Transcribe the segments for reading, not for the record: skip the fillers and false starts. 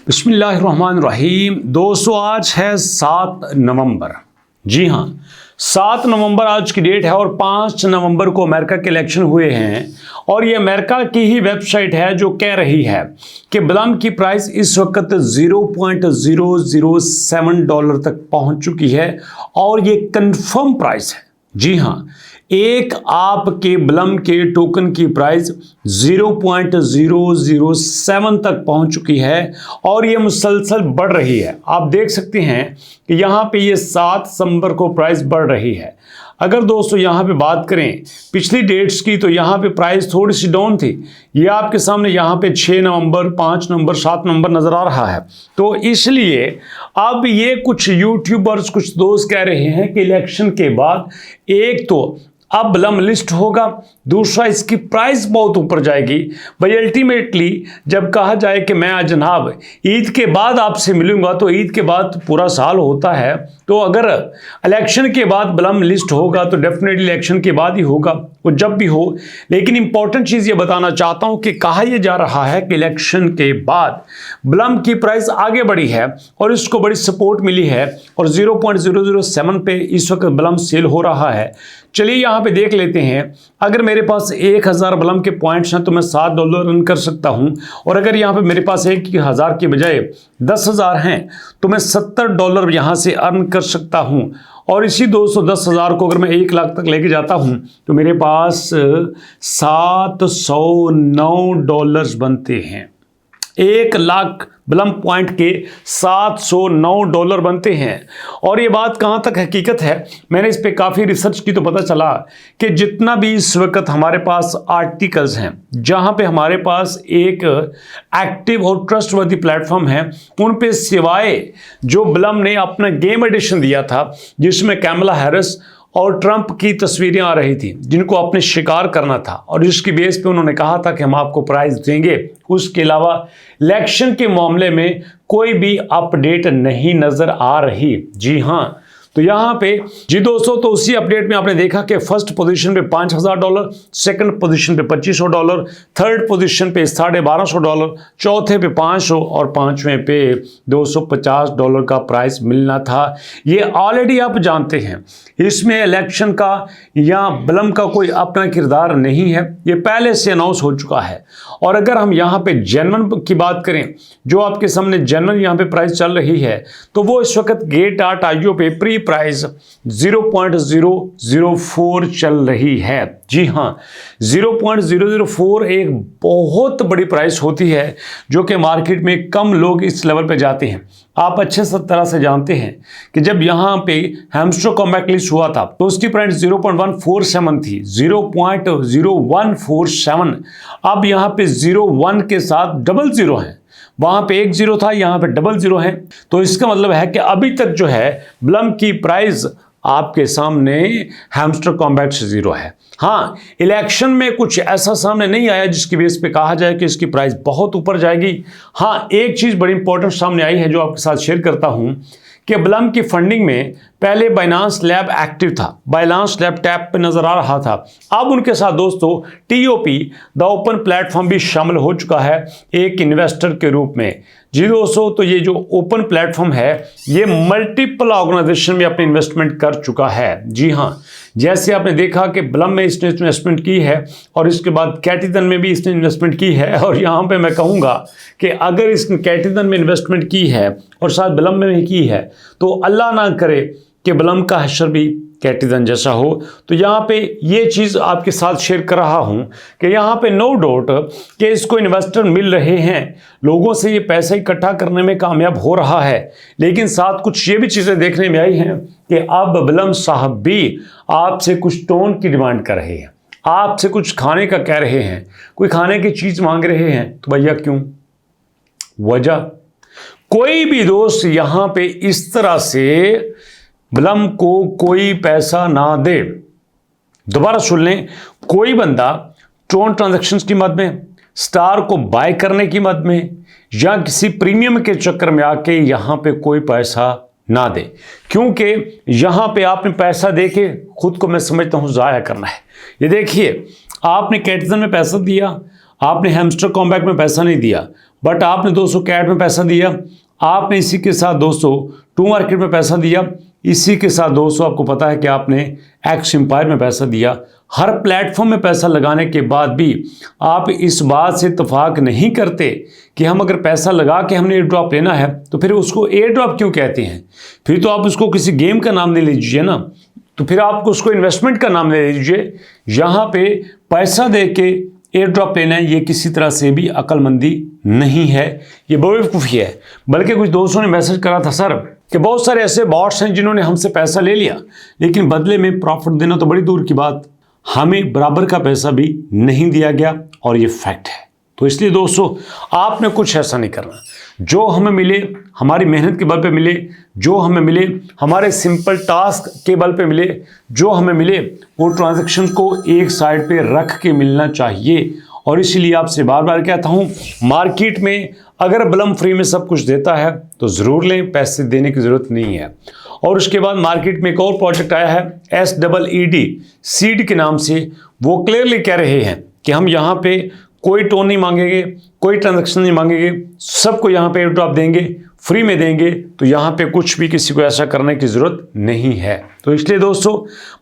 बिस्मिल्लाहिर्रहमानिर्रहीम। दोस्तों आज है 7 नवंबर। जी हाँ, 7 नवंबर आज की डेट है और 5 नवंबर को अमेरिका के इलेक्शन हुए हैं और ये अमेरिका की ही वेबसाइट है जो कह रही है कि ब्लम की प्राइस इस वक्त $0.007 तक पहुंच चुकी है और ये कंफर्म प्राइस है। जी हाँ, एक आपके ब्लम के टोकन की प्राइस 0.007 तक पहुंच चुकी है और ये मुसलसल बढ़ रही है। आप देख सकते हैं कि यहाँ पे ये 7 दिसंबर को प्राइस बढ़ रही है। अगर दोस्तों यहाँ पे बात करें पिछली डेट्स की तो यहाँ पे प्राइस थोड़ी सी डाउन थी। ये आपके सामने यहाँ पे 6 नवंबर, 5 नवंबर, 7 नवंबर नज़र आ रहा है। तो इसलिए अब ये कुछ यूट्यूबर्स, कुछ दोस्त कह रहे हैं कि इलेक्शन के बाद एक तो अब ब्लम लिस्ट होगा, दूसरा इसकी प्राइस बहुत ऊपर जाएगी। भाई अल्टीमेटली जब कहा जाए कि मैं जनाब ईद के बाद आपसे मिलूंगा तो ईद के बाद पूरा साल होता है, तो अगर इलेक्शन के बाद ब्लम लिस्ट होगा तो डेफिनेटली इलेक्शन के बाद ही होगा, वो जब भी हो। लेकिन इंपॉर्टेंट चीज़ ये बताना चाहता हूँ कि कहा यह जा रहा है कि इलेक्शन के बाद ब्लम की प्राइस आगे बढ़ी है और इसको बड़ी सपोर्ट मिली है और 0.007 पे इस वक्त ब्लम सेल हो रहा है। चलिए यहाँ पे देख लेते हैं। अगर मेरे पास 1000 ब्लम के पॉइंट्स हैं तो मैं $7 अर्न कर सकता हूँ और अगर यहाँ पे मेरे पास 1000 के बजाय 10,000 हैं तो मैं $70 यहाँ से अर्न कर सकता हूँ। और इसी 210,000 को अगर मैं 1 लाख तक लेके जाता हूँ तो मेरे पास $709 बनते हैं। 1 लाख ब्लम पॉइंट के $709 बनते हैं। और ये बात कहाँ तक हकीकत है, मैंने इस पे काफ़ी रिसर्च की तो पता चला कि जितना भी इस वक्त हमारे पास आर्टिकल्स हैं जहाँ पे हमारे पास एक एक्टिव और ट्रस्टवर्दी प्लेटफॉर्म है, उन पे सिवाय जो ब्लम ने अपना गेम एडिशन दिया था जिसमें कैमला हैरिस और ट्रंप की तस्वीरें आ रही थी जिनको आपने शिकार करना था और जिसकी बेस पे उन्होंने कहा था कि हम आपको प्राइज देंगे, उसके अलावा इलेक्शन के मामले में कोई भी अपडेट नहीं नजर आ रही। जी हाँ, तो यहाँ पे जी दोस्तों, तो उसी अपडेट में आपने देखा कि फर्स्ट पोजीशन पे $5,000, सेकंड पोजीशन पे $2,500, थर्ड पोजीशन पे $1,250, चौथे पे 500 और पांचवें पे $250 का प्राइस मिलना था। ये ऑलरेडी आप जानते हैं, इसमें इलेक्शन का या ब्लम का कोई अपना किरदार नहीं है, ये पहले से अनाउंस हो चुका है। और अगर हम यहाँ पे जेन्युइन की बात करें, जो आपके सामने जेन्युइन यहाँ पे प्राइस चल रही है, तो वो इस वक्त Gate.io पे प्री प्राइस 0.004 चल रही है। जी हाँ, 0.004 एक बहुत बड़ी प्राइस होती है जो कि मार्केट में कम लोग इस लेवल पे जाते हैं। आप अच्छे तरह से जानते हैं कि जब यहाँ पे हैमस्टर कॉम्बैट लिस्ट हुआ था तो उसकी प्राइस 0.147 थी, 0.0147। अब यहाँ पे 01 के साथ 00 है, वहां पे 10 था, यहाँ पे 00 है। तो इसका मतलब है कि अभी तक जो है ब्लम की प्राइस आपके सामने हैमस्टर कॉम्बैट से 0 है। हाँ, इलेक्शन में कुछ ऐसा सामने नहीं आया जिसकी बेस पे कहा जाए कि इसकी प्राइस बहुत ऊपर जाएगी। हाँ, एक चीज़ बड़ी इंपॉर्टेंट सामने आई है जो आपके साथ शेयर करता हूँ कि ब्लम की फंडिंग में पहले बाइनांस लैब एक्टिव था, बाइनांस लैब टैप पे नजर आ रहा था। अब उनके साथ दोस्तों TOP द ओपन प्लेटफॉर्म भी शामिल हो चुका है एक इन्वेस्टर के रूप में। जी दोस्तों, तो ये जो ओपन प्लेटफॉर्म है ये मल्टीपल ऑर्गेनाइजेशन में अपनी इन्वेस्टमेंट कर चुका है। जी हाँ, जैसे आपने देखा कि ब्लम में इसने इन्वेस्टमेंट की है और इसके बाद कैटिदन में भी इसने इन्वेस्टमेंट की है। और यहाँ पे मैं कहूँगा कि अगर इसने कैटिदन में इन्वेस्टमेंट की है और शायद ब्लम में भी की है तो अल्लाह ना करे कि ब्लम का हशर भी कैटिदन जैसा हो। तो यहाँ पे ये चीज़ आपके साथ शेयर कर रहा हूँ कि यहाँ पे नो डाउट कि इसको इन्वेस्टर मिल रहे हैं, लोगों से ये पैसा इकट्ठा करने में कामयाब हो रहा है। लेकिन साथ कुछ ये भी चीज़ें देखने में आई हैं कि अब ब्लम साहब भी आपसे कुछ टोन की डिमांड कर रहे हैं, आपसे कुछ खाने का कह रहे हैं, कोई खाने की चीज़ मांग रहे हैं। तो भैया क्यों? वजह कोई भी दोस्त यहाँ पे इस तरह से ब्लम को कोई पैसा ना दे। दोबारा सुन लें, कोई बंदा ट्रोन ट्रांजैक्शंस की मद में, स्टार को बाय करने की मद में या किसी प्रीमियम के चक्कर में आके यहाँ पे कोई पैसा ना दे, क्योंकि यहाँ पे आपने पैसा दे के खुद को मैं समझता हूँ ज़ाया करना है। ये देखिए, आपने कैटिदन में पैसा दिया, आपने हैमस्टर कॉम्बैट में पैसा नहीं दिया, बट आपने दोस्तों कैट में पैसा दिया, आपने इसी के साथ दोस्तों टू मार्केट में पैसा दिया, इसी के साथ दोस्तों आपको पता है कि आपने एक्स एम्पायर में पैसा दिया। हर प्लेटफॉर्म में पैसा लगाने के बाद भी आप इस बात से इत्तेफाक नहीं करते कि हम अगर पैसा लगा के हमने एयर ड्रॉप लेना है तो फिर उसको एयर ड्रॉप क्यों कहते हैं? फिर तो आप उसको किसी गेम का नाम ले लीजिए ना, तो फिर आप उसको इन्वेस्टमेंट का नाम ले लीजिए। यहाँ पे पैसा दे के एयर ड्रॉप लेना है, ये किसी तरह से भी अक्लमंदी नहीं है, ये बेवकूफ़ी है। बल्कि कुछ दोस्तों ने मैसेज करा था सर कि बहुत सारे ऐसे बॉट्स हैं जिन्होंने हमसे पैसा ले लिया लेकिन बदले में प्रॉफिट देना तो बड़ी दूर की बात, हमें बराबर का पैसा भी नहीं दिया गया, और ये फैक्ट है। तो इसलिए दोस्तों आपने कुछ ऐसा नहीं करना, जो हमें मिले हमारी मेहनत के बल पे मिले, जो हमें मिले हमारे सिंपल टास्क के बल पे मिले, जो हमें मिले वो ट्रांजैक्शन को एक साइड पे रख के मिलना चाहिए। और इसीलिए आपसे बार बार कहता हूँ, मार्केट में अगर ब्लम फ्री में सब कुछ देता है तो ज़रूर लें, पैसे देने की ज़रूरत नहीं है। और उसके बाद मार्केट में एक और प्रोजेक्ट आया है SEED, सीड के नाम से, वो क्लियरली कह रहे हैं कि हम यहाँ पे कोई टोन नहीं मांगेंगे, कोई ट्रांजैक्शन नहीं मांगेंगे, सबको यहाँ पे एयर ड्रॉप देंगे, फ्री में देंगे, तो यहाँ पे कुछ भी किसी को ऐसा करने की ज़रूरत नहीं है। तो इसलिए दोस्तों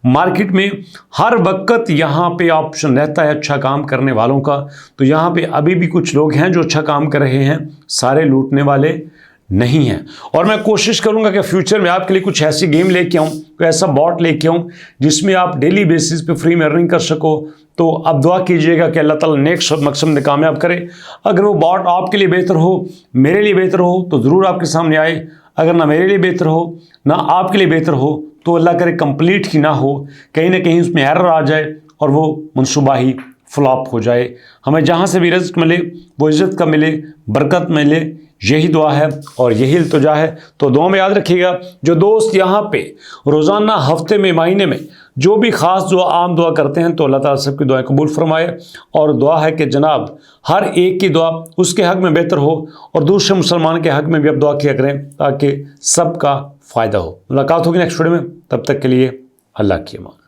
मार्केट में हर वक्त यहाँ पे ऑप्शन रहता है अच्छा काम करने वालों का। तो यहाँ पे अभी भी कुछ लोग हैं जो अच्छा काम कर रहे हैं, सारे लूटने वाले नहीं है। और मैं कोशिश करूंगा कि फ्यूचर में आपके लिए कुछ ऐसी गेम लेके आऊं, कोई ऐसा बॉट लेके आऊं जिसमें आप डेली बेसिस पे फ्री में अर्निंग कर सको। तो आप दुआ कीजिएगा कि अल्लाह ताला नेक्स्ट मकसद में कामयाब करे। अगर वो बॉट आपके लिए बेहतर हो, मेरे लिए बेहतर हो, तो ज़रूर आपके सामने आए। अगर ना मेरे लिए बेहतर हो ना आपके लिए बेहतर हो तो अल्लाह करे कंप्लीट ही ना हो, कहीं ना कहीं उसमें एरर आ जाए और वो मनसूबा ही फ्लॉप हो जाए। हमें जहाँ से भी रिज़्क मिले वो इज़्ज़त का मिले, बरकत मिले, यही दुआ है और यही इल्तिजा है। तो दुआ में याद रखिएगा, जो दोस्त यहाँ पे रोज़ाना, हफ्ते में, महीने में जो भी ख़ास दुआ, आम दुआ करते हैं, तो अल्लाह ताला सबकी दुआएं कबूल फरमाए। और दुआ है कि जनाब हर एक की दुआ उसके हक़ में बेहतर हो और दूसरे मुसलमान के हक़ में भी अब दुआ किया करें ताकि सबका फ़ायदा हो। मुलाकात होगी नेक्स्ट वीडियो में, तब तक के लिए अल्लाह की अमान।